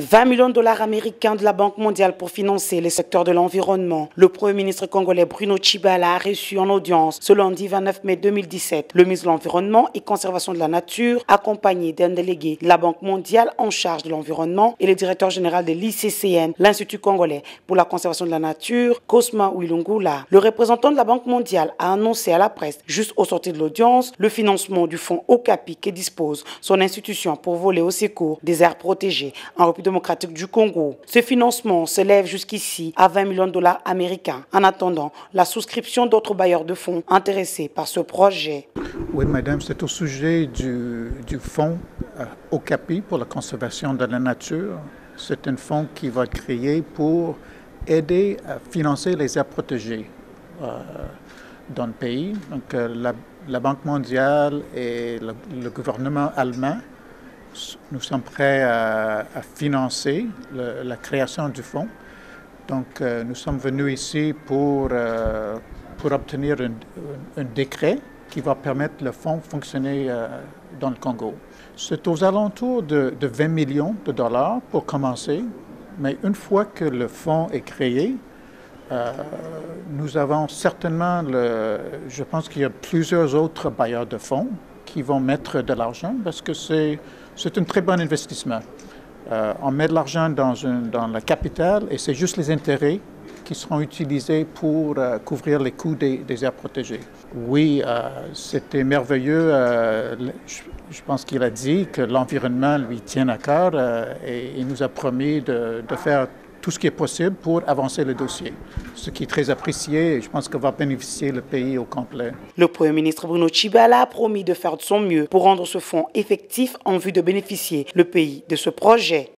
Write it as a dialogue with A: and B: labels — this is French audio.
A: 20 millions de dollars américains de la Banque mondiale pour financer les secteurs de l'environnement. Le Premier ministre congolais Bruno Tshibala a reçu en audience ce lundi 29 mai 2017 le ministre de l'Environnement et Conservation de la Nature, accompagné d'un délégué de la Banque mondiale en charge de l'environnement et le directeur général de l'ICCN, l'Institut congolais pour la conservation de la nature, Cosma Wilungula. Le représentant de la Banque mondiale a annoncé à la presse, juste au sortir de l'audience, le financement du fonds Okapi que dispose son institution pour voler au secours des aires protégées en République démocratique du Congo. Ce financement s'élève jusqu'ici à 20 millions de dollars américains, en attendant la souscription d'autres bailleurs de fonds intéressés par ce projet.
B: Oui, madame, c'est au sujet du fonds Okapi pour la conservation de la nature. C'est un fonds qui va être créé pour aider à financer les aires protégées dans le pays. Donc, la Banque mondiale et le gouvernement allemand, nous sommes prêts à financer la création du fonds. Donc, nous sommes venus ici pour obtenir un décret qui va permettre le fonds de fonctionner dans le Congo. C'est aux alentours de 20 millions de dollars pour commencer, mais une fois que le fonds est créé, nous avons certainement, je pense qu'il y a plusieurs autres bailleurs de fonds qui vont mettre de l'argent parce que c'est un très bon investissement. On met de l'argent dans la capitale et c'est juste les intérêts qui seront utilisés pour couvrir les coûts des aires protégées. Oui, c'était merveilleux. Je pense qu'il a dit que l'environnement lui tient à cœur et il nous a promis de faire tout ce qui est possible pour avancer le dossier, ce qui est très apprécié et je pense que va bénéficier le pays au complet.
A: Le Premier ministre Bruno Tshibala a promis de faire de son mieux pour rendre ce fonds effectif en vue de bénéficier le pays de ce projet.